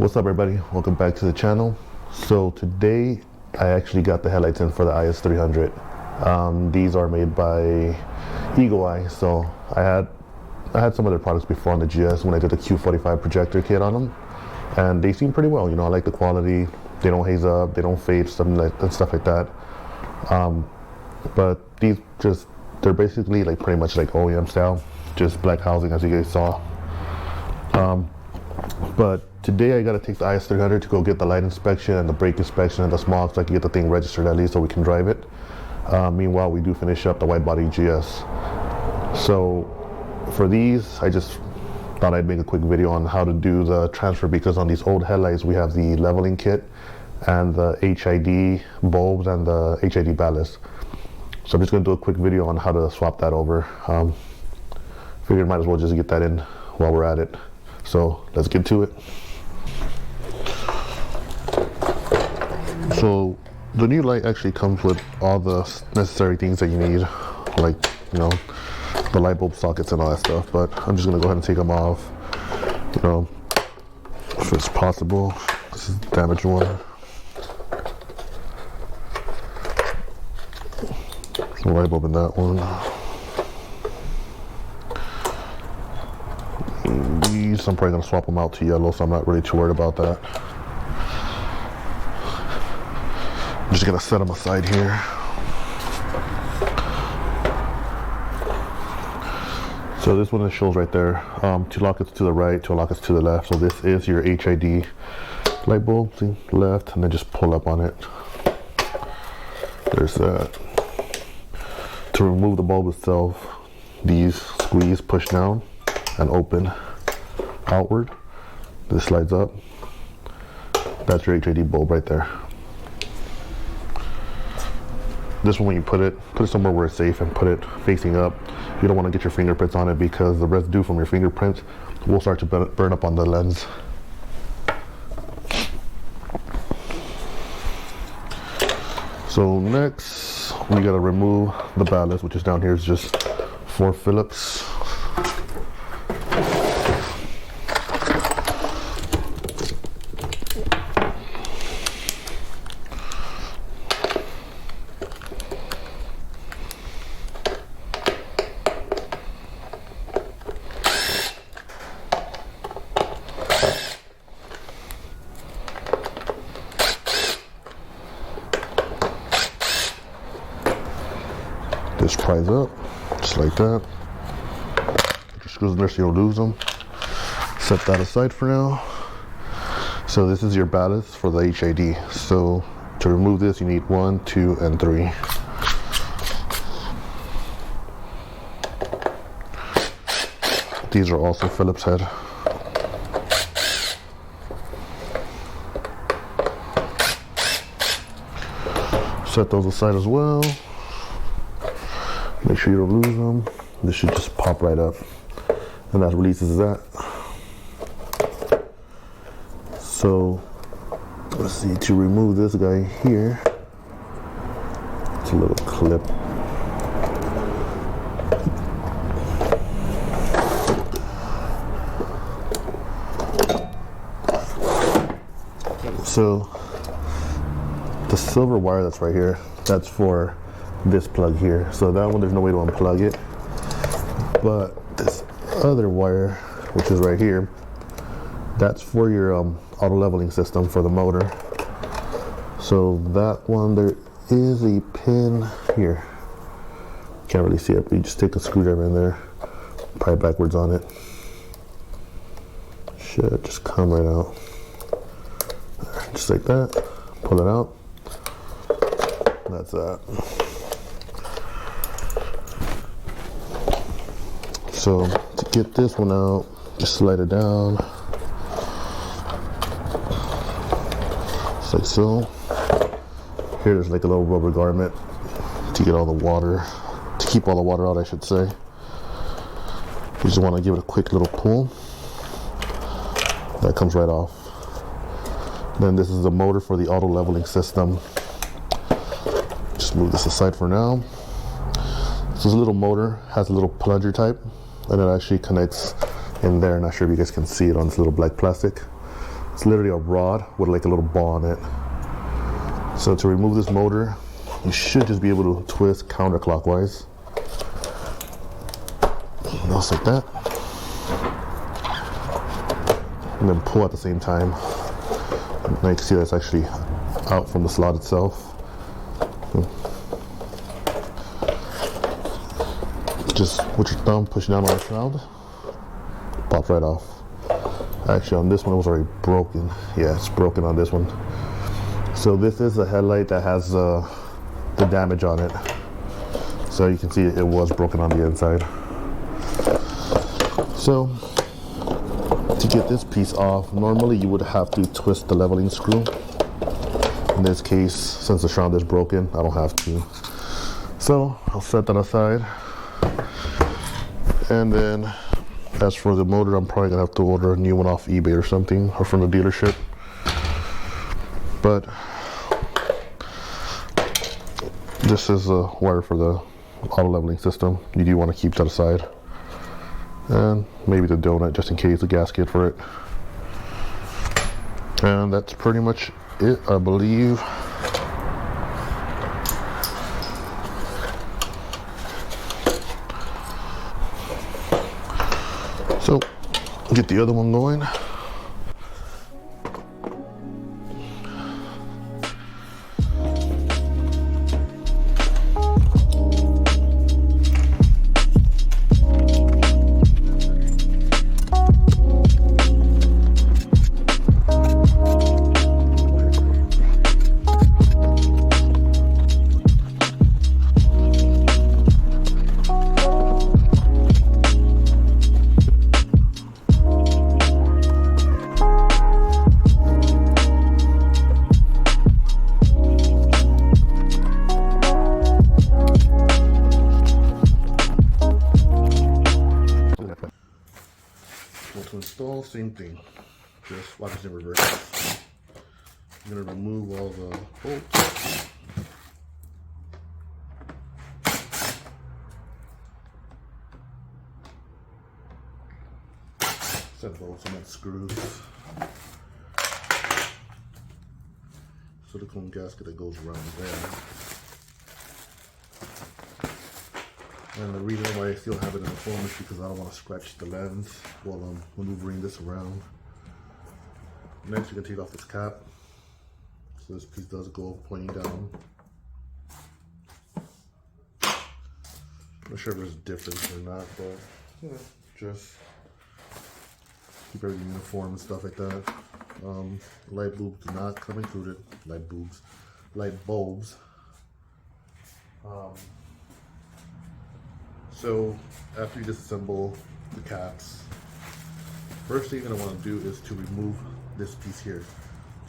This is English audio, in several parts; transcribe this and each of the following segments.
What's up, everybody? Welcome back to the channel. So today I actually got the headlights in for the IS300. These are made by Eagle Eye. So I had some other products before on the GS when I did the Q45 projector kit on them, and they seem pretty well. You know, I like the quality. They don't haze up, they don't fade, stuff like that. But these they're basically like pretty much like OEM style, just black housing as you guys saw. But today I got to take the IS300 to go get the light inspection and the brake inspection and the smog, so I can get the thing registered at least so we can drive it. Meanwhile, we do finish up the wide body GS. So for these, I just thought I'd make a quick video on how to do the transfer, because on these old headlights we have the leveling kit and the HID bulbs and the HID ballast. So I'm just going to do a quick video on how to swap that over. Figured might as well just get that in while we're at it. So let's get to it. So the new light actually comes with all the necessary things that you need, like, you know, the light bulb sockets and all that stuff, but I'm just gonna go ahead and take them off, you know, if it's possible. This is the damaged one. The light bulb in that one. These, I'm probably gonna swap them out to yellow, so I'm not really too worried about that. I'm just gonna set them aside here. So this one shows right there, 2 lockets to the right, 2 lockets to the left. So this is your HID light bulb, see, left, and then just pull up on it. There's that. To remove the bulb itself, these squeeze, push down, and open outward. This slides up. That's your HID bulb right there. This one, when you put it somewhere where it's safe and put it facing up. You don't want to get your fingerprints on it, because the residue from your fingerprints will start to burn up on the lens. So next, we gotta remove the ballast, which is down here. It's just 4 Phillips. This pries up, just like that. Put your screws in there so you don't lose them. Set that aside for now. So this is your ballast for the HID. So to remove this, you need 1, 2, and 3. These are also Phillips head. Set those aside as well. Make sure you don't lose them. This should just pop right up, and that releases that. So let's see, to remove this guy here, it's a little clip. So the silver wire that's right here, that's for this plug here. So that one, there's no way to unplug it. But this other wire, which is right here, that's for your auto leveling system for the motor. So that one, there is a pin here. Can't really see it, but you just take a screwdriver in there, pry it backwards on it. Should just come right out. Just like that. Pull it out. That's that. So to get this one out, just slide it down, just like so. Here there's like a little rubber garment to get all the water, to keep all the water out, I should say. You just want to give it a quick little pull. That comes right off. Then this is the motor for the auto leveling system. Just move this aside for now. So this little motor has a little plunger type, and it actually connects in there. Not sure if you guys can see it on this little black plastic. It's literally a rod with like a little ball on it. So to remove this motor, you should just be able to twist counterclockwise. Just like that. And then pull at the same time. Now you can see that's actually out from the slot itself. Just with your thumb pushing down on the shroud, pops right off. Actually on this one it was already broken. Yeah, it's broken on this one. So this is a headlight that has the damage on it. So you can see it was broken on the inside. So to get this piece off, normally you would have to twist the leveling screw. In this case, since the shroud is broken, I don't have to. So I'll set that aside. And then as for the motor, I'm probably gonna have to order a new one off eBay or something, or from the dealership. But this is a wire for the auto leveling system. You do want to keep that aside. And maybe the donut just in case, the gasket for it. And that's pretty much it, I believe. So get the other one going. To install, same thing, just watch this in reverse. I'm going to remove all the bolts. Set bolts and that screws. Silicone gasket that goes around there. And the reason why I still have it in the foam is because I don't want to scratch the lens while I'm maneuvering this around. Next, you can take off this cap. So this piece does go pointing down. I'm not sure if there's a difference or not, but you know, just keep everything uniform and stuff like that. Light bulbs do not come included. Light bulbs. So after you disassemble the caps, first thing you're going to want to do is to remove this piece here.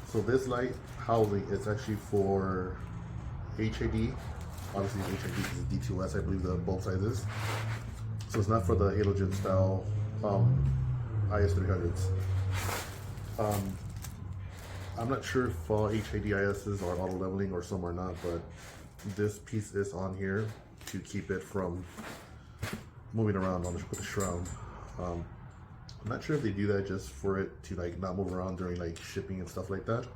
So this light housing is actually for HID. Obviously HID is D2S, I believe the bulb size is. So it's not for the halogen style IS300s. I'm not sure if all HID ISs are auto leveling or some are not, but this piece is on here to keep it from moving around with the shroud. I'm not sure if they do that just for it to like not move around during like shipping and stuff like that,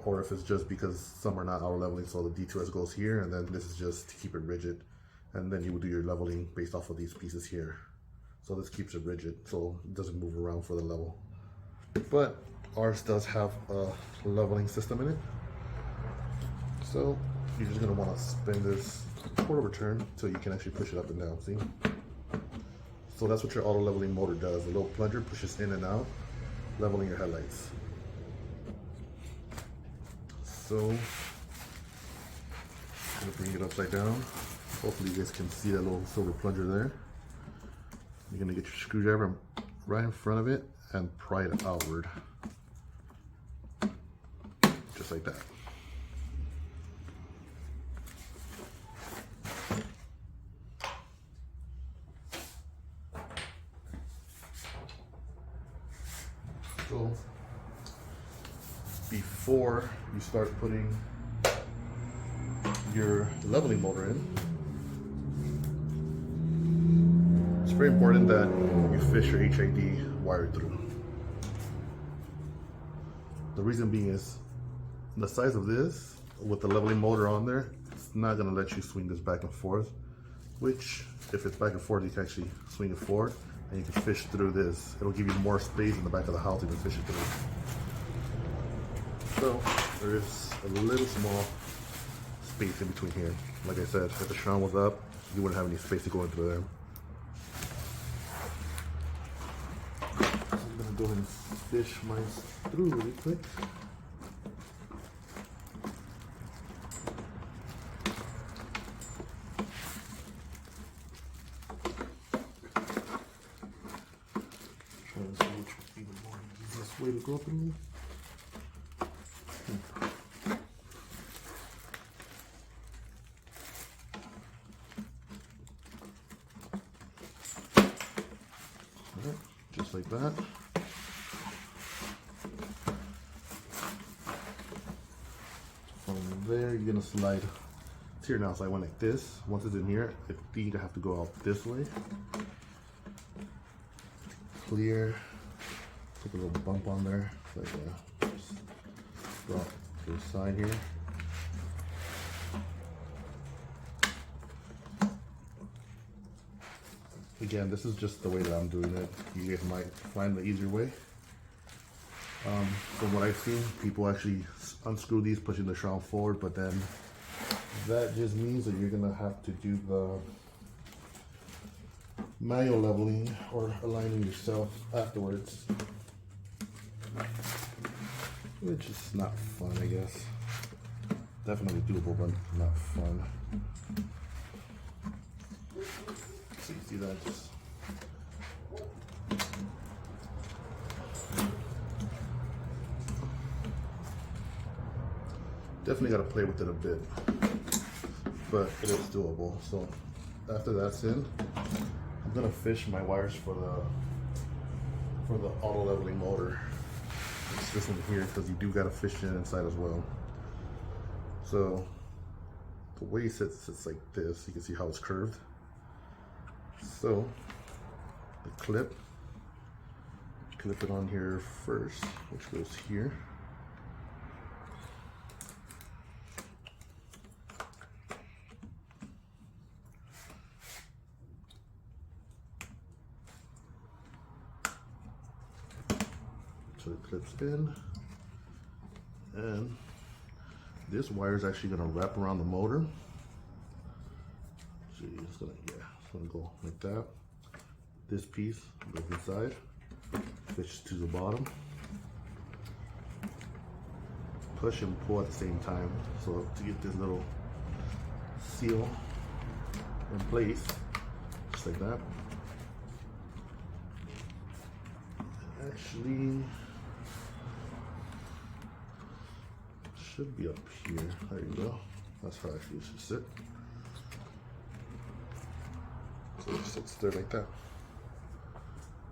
or if it's just because some are not auto leveling, so the D2S goes here and then this is just to keep it rigid, and then you would do your leveling based off of these pieces here. So this keeps it rigid so it doesn't move around for the level. But ours does have a leveling system in it, so you're just going to want to spin this quarter turn so you can actually push it up and down, see? So that's what your auto leveling motor does. The little plunger pushes in and out, leveling your headlights. So I'm going to bring it upside down. Hopefully you guys can see that little silver plunger there. You're going to get your screwdriver right in front of it and pry it outward. Just like that. So before you start putting your leveling motor in, it's very important that you fish your HID wire through. The reason being is the size of this with the leveling motor on there, it's not gonna let you swing this back and forth, which if it's back and forth, you can actually swing it forward and you can fish through this. It'll give you more space in the back of the house you can fish it through. So there is a little small space in between here. Like I said, if the Sean was up, you wouldn't have any space to go into there. So I'm gonna go ahead and fish mine through really quick. Trying to see which would be the more easiest way to go through. Just like that. From there, you're gonna slide. It's here now, so I went like this. Once it's in here, I think I have to go out this way. Clear. Take a little bump on there. Like just drop to the side here. Again, this is just the way that I'm doing it. You guys might find the easier way. From what I've seen, people actually unscrew these, pushing the shroud forward, but then that just means that you're gonna have to do the manual leveling or aligning yourself afterwards, which is not fun, I guess. Definitely doable, but not fun. So you see that just definitely got to play with it a bit, but it is doable. So after that's in, I'm gonna fish my wires for the auto leveling motor. It's this one here because you do got to fish it inside as well. So the way it sits like this. You can see how it's curved. So the clip it on here first, which goes here. So it clips in, and this wire is actually going to wrap around the motor. So it's going to go like that. This piece goes inside, fishes to the bottom, push and pull at the same time. So to get this little seal in place, just like that. Actually, should be up here. There you go. That's how actually it should sit. So it sits there like that.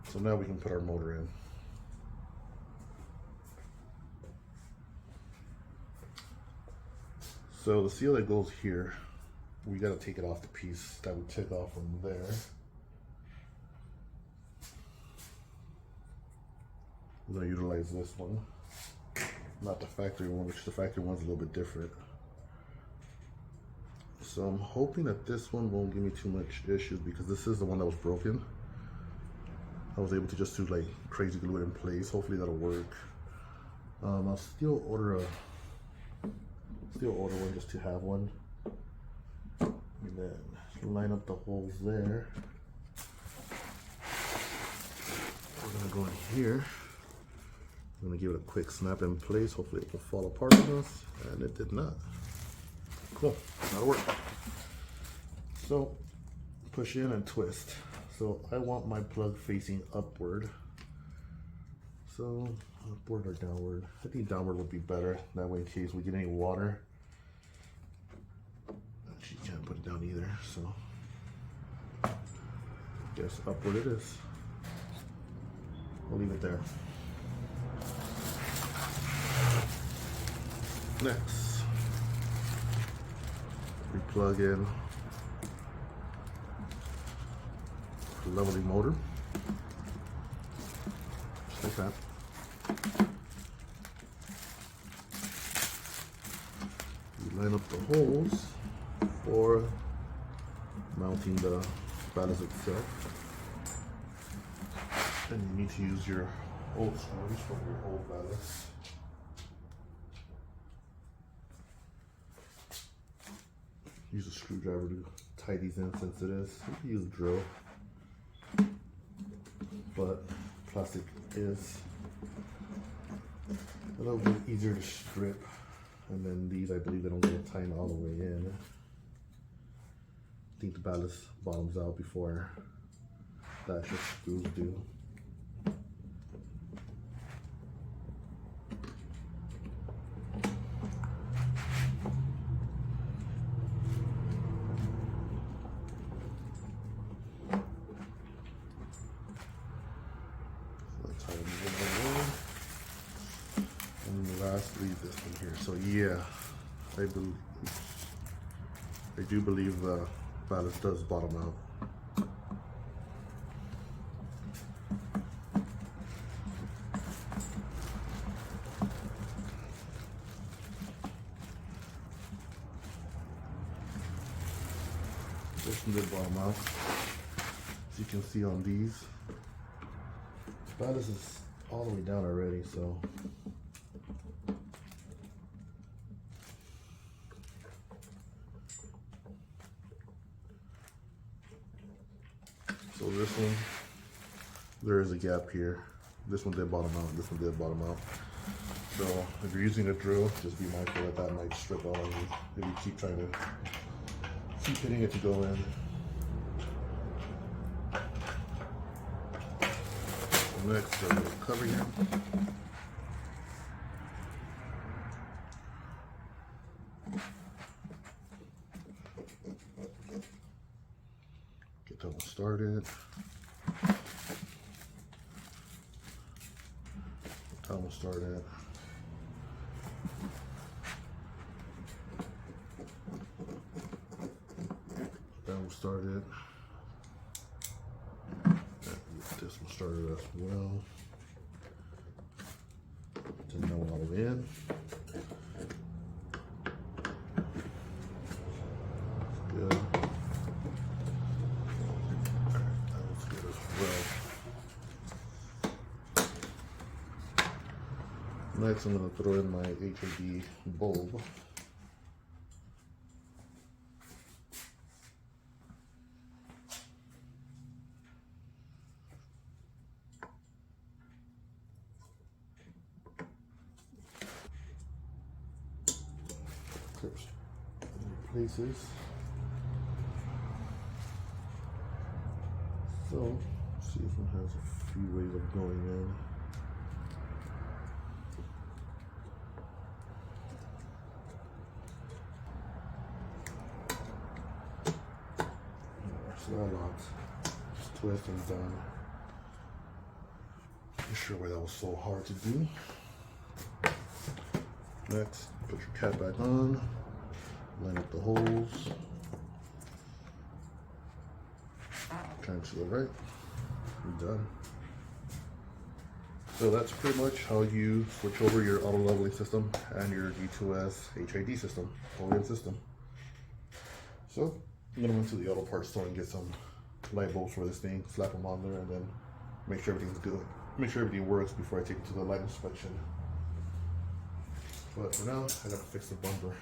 So now we can put our motor in. So the seal that goes here, we got to take it off the piece that we took off from there. We're going to utilize this one, not the factory one, which the factory one's a little bit different. So I'm hoping that this one won't give me too much issues because this is the one that was broken. I was able to just do like crazy glue it in place. Hopefully that'll work. I'll still order one just to have one, and then line up the holes there. We're gonna go in here. I'm gonna give it a quick snap in place. Hopefully it will fall apart on us, and it did not. Cool, that'll work. So push in and twist. So I want my plug facing upward. So upward or downward? I think downward would be better. That way in case we get any water. Actually can't put it down either, so guess upward it is. We'll leave it there. Next, we plug in leveling motor, just like that. line up the holes for mounting the ballast itself. And you need to use your old screws from your old ballast. Use a screwdriver to tie these in since it is. You can use a drill, but plastic is a little bit easier to strip. And then these, I believe they don't get tied all the way in. I think the ballast bottoms out before the actual screws do. And lastly, this one here. So yeah, I do believe the ballast does bottom out. This one did bottom out. As you can see on these, ballast is all the way down already, so this one, there is a gap here. This one did bottom out, this one did bottom out. So if you're using a drill, just be mindful that that might strip out on you if you keep trying to keep hitting it to go in. Next, a little cover here. Get that one started. Get that one started. That one started. This one started as well. Didn't know all the way in. Good. That was good as well. Next, I'm going to throw in my HID bulb. Places. So, let's see if one has a few ways of going in. So that locked. Just twist and done. Not sure why that was so hard to do. Next, put your cap back on. Line up the holes. Turn to the right. You're done. So that's pretty much how you switch over your auto leveling system and your D2S HID system, OEM system. So I'm gonna run to the auto parts store and get some light bulbs for this thing, slap them on there, and then make sure everything's good. Make sure everything works before I take it to the light inspection. But for now, I gotta fix the bumper.